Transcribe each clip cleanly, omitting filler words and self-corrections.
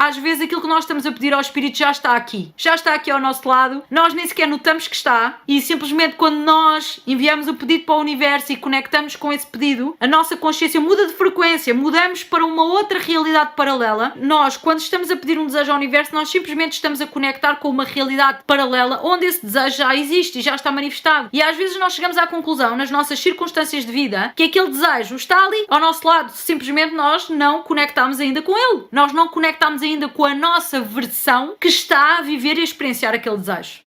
às vezes aquilo que nós estamos a pedir ao Espírito já está aqui ao nosso lado, nós nem sequer notamos que está, e simplesmente quando nós enviamos o pedido para o universo e conectamos com esse pedido, a nossa consciência muda de frequência, mudamos para uma outra realidade paralela. Nós, quando estamos a pedir um desejo ao universo, nós simplesmente estamos a conectar com uma realidade paralela onde esse desejo já existe e já está manifestado. E às vezes nós chegamos à conclusão, nas nossas circunstâncias de vida, que aquele desejo está ali ao nosso lado, simplesmente nós não conectamos ainda com ele. Nós não conectamos ainda com a nossa versão que está a viver e a experienciar aquele desejo.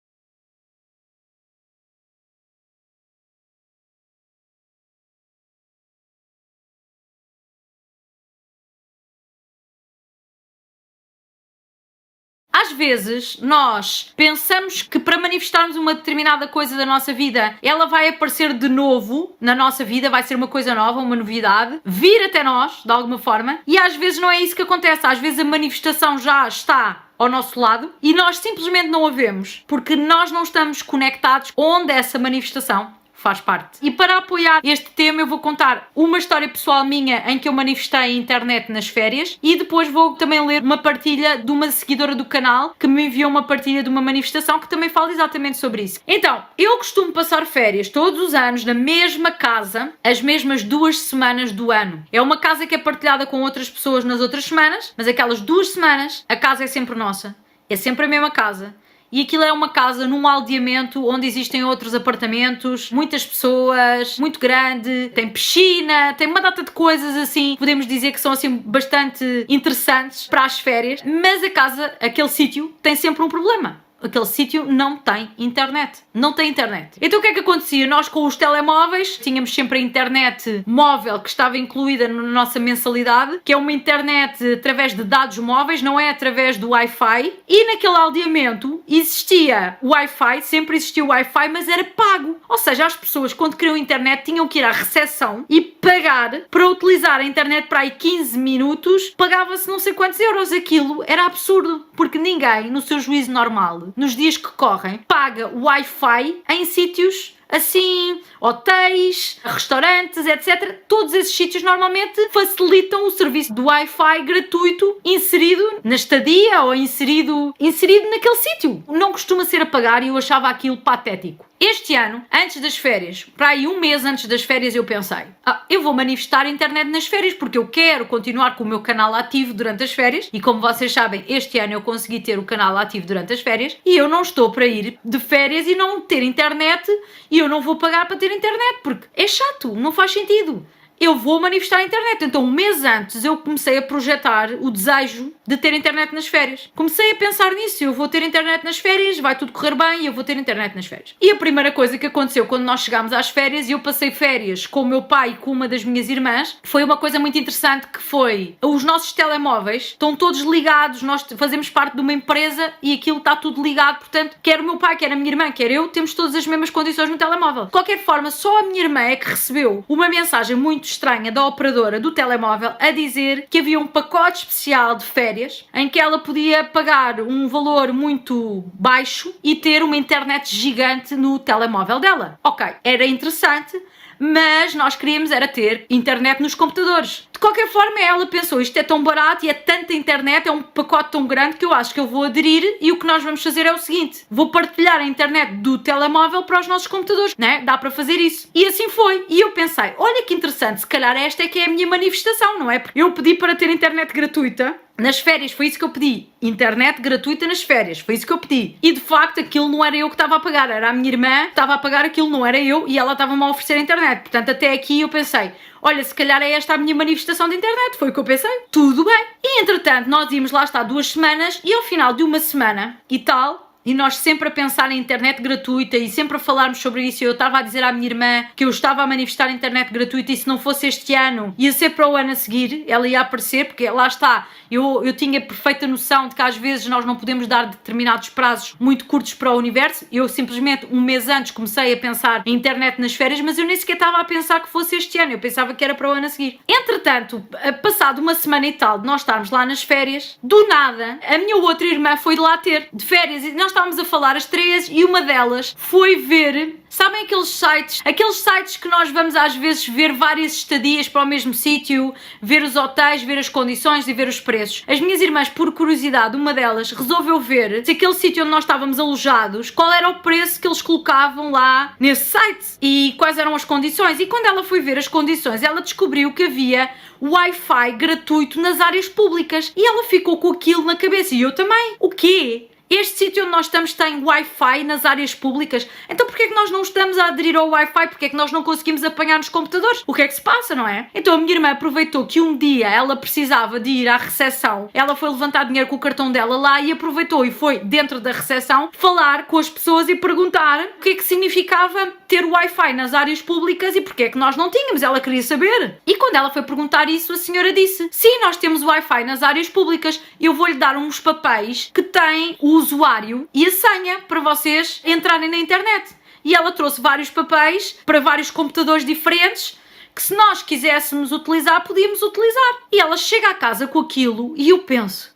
Às vezes, nós pensamos que para manifestarmos uma determinada coisa da nossa vida, ela vai aparecer de novo na nossa vida, vai ser uma coisa nova, uma novidade, vir até nós, de alguma forma, e às vezes não é isso que acontece. Às vezes a manifestação já está ao nosso lado e nós simplesmente não a vemos, porque nós não estamos conectados onde essa manifestação faz parte. E para apoiar este tema eu vou contar uma história pessoal minha em que eu manifestei a internet nas férias e depois vou também ler uma partilha de uma seguidora do canal que me enviou uma partilha de uma manifestação que também fala exatamente sobre isso. Então, eu costumo passar férias todos os anos na mesma casa, as mesmas 2 semanas do ano. É uma casa que é partilhada com outras pessoas nas outras semanas, mas aquelas 2 semanas a casa é sempre nossa. É sempre a mesma casa. E aquilo é uma casa num aldeamento onde existem outros apartamentos, muitas pessoas, muito grande, tem piscina, tem uma data de coisas assim, podemos dizer que são assim bastante interessantes para as férias, mas a casa, aquele sítio, tem sempre um problema. Aquele sítio não tem internet. Não tem internet. Então o que é que acontecia? Nós com os telemóveis tínhamos sempre a internet móvel que estava incluída na nossa mensalidade, que é uma internet através de dados móveis, não é através do Wi-Fi. E naquele aldeamento existia Wi-Fi, sempre existiu Wi-Fi, mas era pago. Ou seja, as pessoas quando queriam internet tinham que ir à recepção e pagar para utilizar a internet para aí 15 minutos, pagava-se não sei quantos euros. Aquilo era absurdo, porque ninguém, no seu juízo normal, nos dias que correm, paga Wi-Fi em sítios assim, hotéis, restaurantes, etc. Todos esses sítios normalmente facilitam o serviço do Wi-Fi gratuito inserido na estadia ou inserido naquele sítio. Não costuma ser a pagar e eu achava aquilo patético. Este ano, antes das férias, para aí um mês antes das férias, eu pensei, eu vou manifestar a internet nas férias porque eu quero continuar com o meu canal ativo durante as férias e como vocês sabem, este ano eu consegui ter o canal ativo durante as férias e eu não estou para ir de férias e não ter internet e eu não vou pagar para ter internet porque é chato, não faz sentido. Eu vou manifestar a internet. Então, um mês antes, eu comecei a projetar o desejo de ter internet nas férias. Comecei a pensar nisso. Eu vou ter internet nas férias, vai tudo correr bem e eu vou ter internet nas férias. E a primeira coisa que aconteceu quando nós chegámos às férias, e eu passei férias com o meu pai e com uma das minhas irmãs, foi uma coisa muito interessante que foi, os nossos telemóveis estão todos ligados, nós fazemos parte de uma empresa e aquilo está tudo ligado, portanto, quer o meu pai, quer a minha irmã, quer eu, temos todas as mesmas condições no telemóvel. De qualquer forma, só a minha irmã é que recebeu uma mensagem muito estranha da operadora do telemóvel a dizer que havia um pacote especial de férias em que ela podia pagar um valor muito baixo e ter uma internet gigante no telemóvel dela. Ok, era interessante, mas nós queríamos era ter internet nos computadores. De qualquer forma, ela pensou, isto é tão barato e é tanta internet, é um pacote tão grande que eu acho que eu vou aderir e o que nós vamos fazer é o seguinte, vou partilhar a internet do telemóvel para os nossos computadores, né? Dá para fazer isso. E assim foi. E eu pensei, olha que interessante, se calhar esta é que é a minha manifestação, não é? Porque eu pedi para ter internet gratuita nas férias, foi isso que eu pedi. Internet gratuita nas férias, foi isso que eu pedi. E de facto aquilo não era eu que estava a pagar, era a minha irmã que estava a pagar aquilo, não era eu, e ela estava-me a oferecer a internet. Portanto, até aqui eu pensei, olha, se calhar é esta a minha manifestação de internet, foi o que eu pensei. Tudo bem. E entretanto, nós íamos lá estar 2 semanas e ao final de uma semana e tal, e nós sempre a pensar em internet gratuita e sempre a falarmos sobre isso. Eu estava a dizer à minha irmã que eu estava a manifestar a internet gratuita e se não fosse este ano, ia ser para o ano a seguir, ela ia aparecer, porque lá está, eu tinha perfeita noção de que às vezes nós não podemos dar determinados prazos muito curtos para o universo. Eu simplesmente um mês antes comecei a pensar em internet nas férias, mas eu nem sequer estava a pensar que fosse este ano, eu pensava que era para o ano a seguir. Entretanto, passado uma semana e tal de nós estarmos lá nas férias, do nada, a minha outra irmã foi de lá ter de férias e nós estávamos a falar, as três, e uma delas foi ver, sabem aqueles sites que nós vamos às vezes ver várias estadias para o mesmo sítio, ver os hotéis, ver as condições e ver os preços. As minhas irmãs, por curiosidade, uma delas resolveu ver se aquele sítio onde nós estávamos alojados, qual era o preço que eles colocavam lá nesse site e quais eram as condições. E quando ela foi ver as condições, ela descobriu que havia Wi-Fi gratuito nas áreas públicas e ela ficou com aquilo na cabeça, e eu também. O quê? Este sítio onde nós estamos tem Wi-Fi nas áreas públicas, então porquê é que nós não estamos a aderir ao Wi-Fi? Porquê é que nós não conseguimos apanhar nos computadores? O que é que se passa, não é? Então a minha irmã aproveitou que um dia ela precisava de ir à recepção, ela foi levantar dinheiro com o cartão dela lá e aproveitou e foi dentro da recepção falar com as pessoas e perguntar o que é que significava ter Wi-Fi nas áreas públicas e porquê é que nós não tínhamos. Ela queria saber. E quando ela foi perguntar isso, a senhora disse: sim, nós temos Wi-Fi nas áreas públicas, eu vou-lhe dar uns papéis que têm o usuário e a senha para vocês entrarem na internet. E ela trouxe vários papéis para vários computadores diferentes que, se nós quiséssemos utilizar, podíamos utilizar. E ela chega à casa com aquilo e eu penso: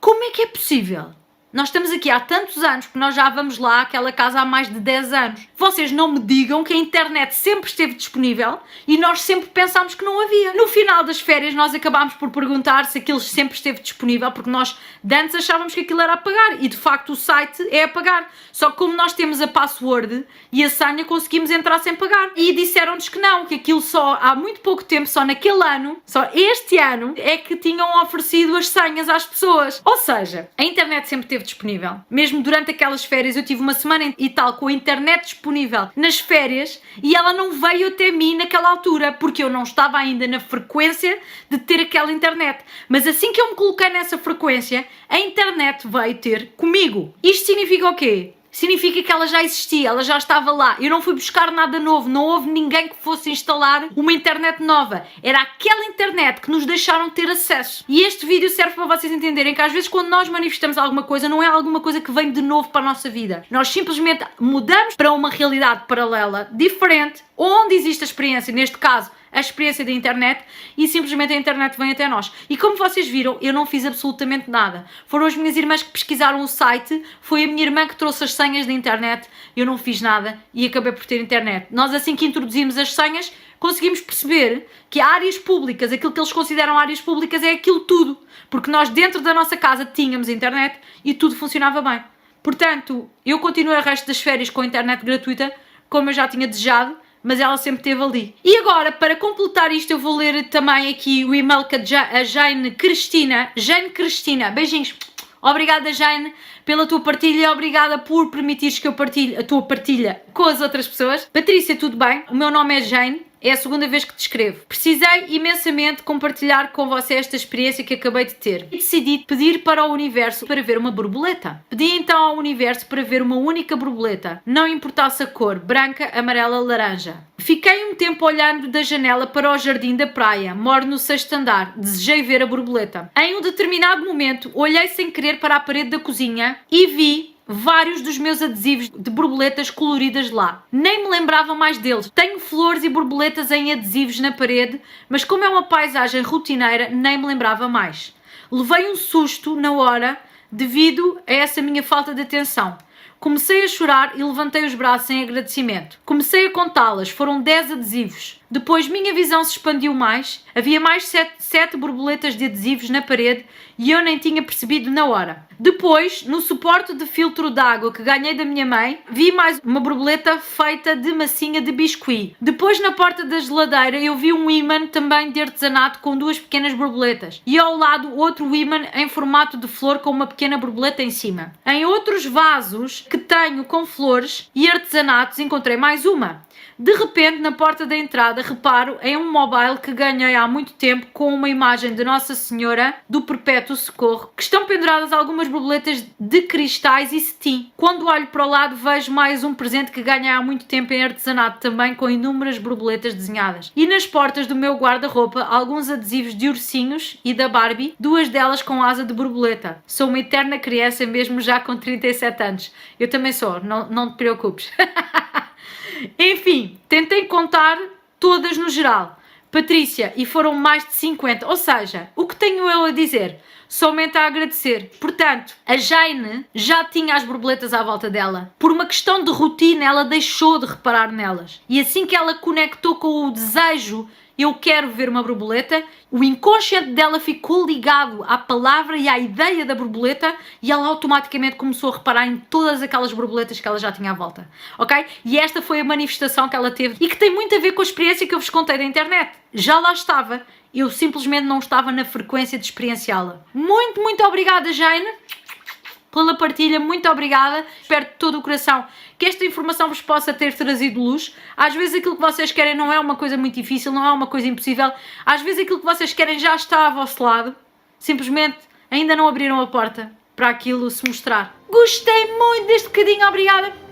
como é que é possível? Nós estamos aqui há tantos anos, porque nós já vamos lá àquela casa há mais de 10 anos. Vocês não me digam que a internet sempre esteve disponível e nós sempre pensámos que não havia. No final das férias nós acabámos por perguntar se aquilo sempre esteve disponível, porque nós de antes achávamos que aquilo era a pagar e de facto o site é a pagar. Só que como nós temos a password e a senha, conseguimos entrar sem pagar. E disseram-nos que não, que aquilo só há muito pouco tempo, só naquele ano, só este ano, é que tinham oferecido as senhas às pessoas. Ou seja, a internet sempre esteve disponível. Mesmo durante aquelas férias, eu tive uma semana e tal com a internet disponível nas férias e ela não veio até mim naquela altura, porque eu não estava ainda na frequência de ter aquela internet. Mas assim que eu me coloquei nessa frequência, a internet veio ter comigo. Isto significa o quê? Significa que ela já existia, ela já estava lá. Eu não fui buscar nada novo, não houve ninguém que fosse instalar uma internet nova. Era aquela internet que nos deixaram ter acesso. E este vídeo serve para vocês entenderem que às vezes quando nós manifestamos alguma coisa, não é alguma coisa que vem de novo para a nossa vida. Nós simplesmente mudamos para uma realidade paralela, diferente, onde existe a experiência, neste caso, a experiência da internet, e simplesmente a internet vem até nós. E como vocês viram, eu não fiz absolutamente nada. Foram as minhas irmãs que pesquisaram o site, foi a minha irmã que trouxe as senhas da internet, eu não fiz nada e acabei por ter internet. Nós, assim que introduzimos as senhas, conseguimos perceber que áreas públicas, aquilo que eles consideram áreas públicas é aquilo tudo, porque nós dentro da nossa casa tínhamos internet e tudo funcionava bem. Portanto, eu continuei o resto das férias com a internet gratuita, como eu já tinha desejado, mas ela sempre esteve ali. E agora, para completar isto, eu vou ler também aqui o e-mail que a Jane Cristina, beijinhos, obrigada Jane pela tua partilha, obrigada por permitires que eu partilhe a tua partilha com as outras pessoas. Patrícia, tudo bem? O meu nome é Jane. É a segunda vez que te escrevo. Precisei imensamente compartilhar com você esta experiência que acabei de ter. E decidi pedir para o universo para ver uma borboleta. Pedi então ao universo para ver uma única borboleta, não importasse a cor, branca, amarela, laranja. Fiquei um tempo olhando da janela para o jardim da praia. Moro no 6º andar. Desejei ver a borboleta. Em um determinado momento, olhei sem querer para a parede da cozinha e vi vários dos meus adesivos de borboletas coloridas lá. Nem me lembrava mais deles. Tenho flores e borboletas em adesivos na parede, mas como é uma paisagem rotineira, nem me lembrava mais. Levei um susto na hora devido a essa minha falta de atenção. Comecei a chorar e levantei os braços em agradecimento. Comecei a contá-las, foram 10 adesivos. Depois minha visão se expandiu mais, havia mais 7 borboletas de adesivos na parede e eu nem tinha percebido na hora. Depois, no suporte de filtro d'água que ganhei da minha mãe, vi mais uma borboleta feita de massinha de biscuit. Depois, na porta da geladeira, eu vi um ímã também de artesanato com 2 pequenas borboletas e ao lado outro ímã em formato de flor com uma pequena borboleta em cima. Em outros vasos que tenho com flores e artesanatos encontrei mais uma. De repente, na porta da entrada, reparo em um mobile que ganhei há muito tempo com uma imagem de Nossa Senhora do Perpétuo Socorro, que estão penduradas algumas borboletas de cristais e cetim. Quando olho para o lado, vejo mais um presente que ganhei há muito tempo em artesanato, também com inúmeras borboletas desenhadas. E nas portas do meu guarda-roupa, alguns adesivos de ursinhos e da Barbie, 2 delas com asa de borboleta. Sou uma eterna criança, mesmo já com 37 anos. Eu também sou, não te preocupes. Enfim, tentei contar todas no geral. Patrícia, e foram mais de 50. Ou seja, o que tenho eu a dizer? Somente a agradecer. Portanto, a Jane já tinha as borboletas à volta dela. Por uma questão de rotina, ela deixou de reparar nelas. E assim que ela conectou com o desejo, eu quero ver uma borboleta, o inconsciente dela ficou ligado à palavra e à ideia da borboleta e ela automaticamente começou a reparar em todas aquelas borboletas que ela já tinha à volta, ok? E esta foi a manifestação que ela teve e que tem muito a ver com a experiência que eu vos contei da internet. Já lá estava, eu simplesmente não estava na frequência de experienciá-la. Muito, muito obrigada, Jane, pela partilha, muito obrigada. Espero de todo o coração que esta informação vos possa ter trazido luz. Às vezes aquilo que vocês querem não é uma coisa muito difícil, não é uma coisa impossível. Às vezes aquilo que vocês querem já está ao vosso lado. Simplesmente ainda não abriram a porta para aquilo se mostrar. Gostei muito deste bocadinho, obrigada.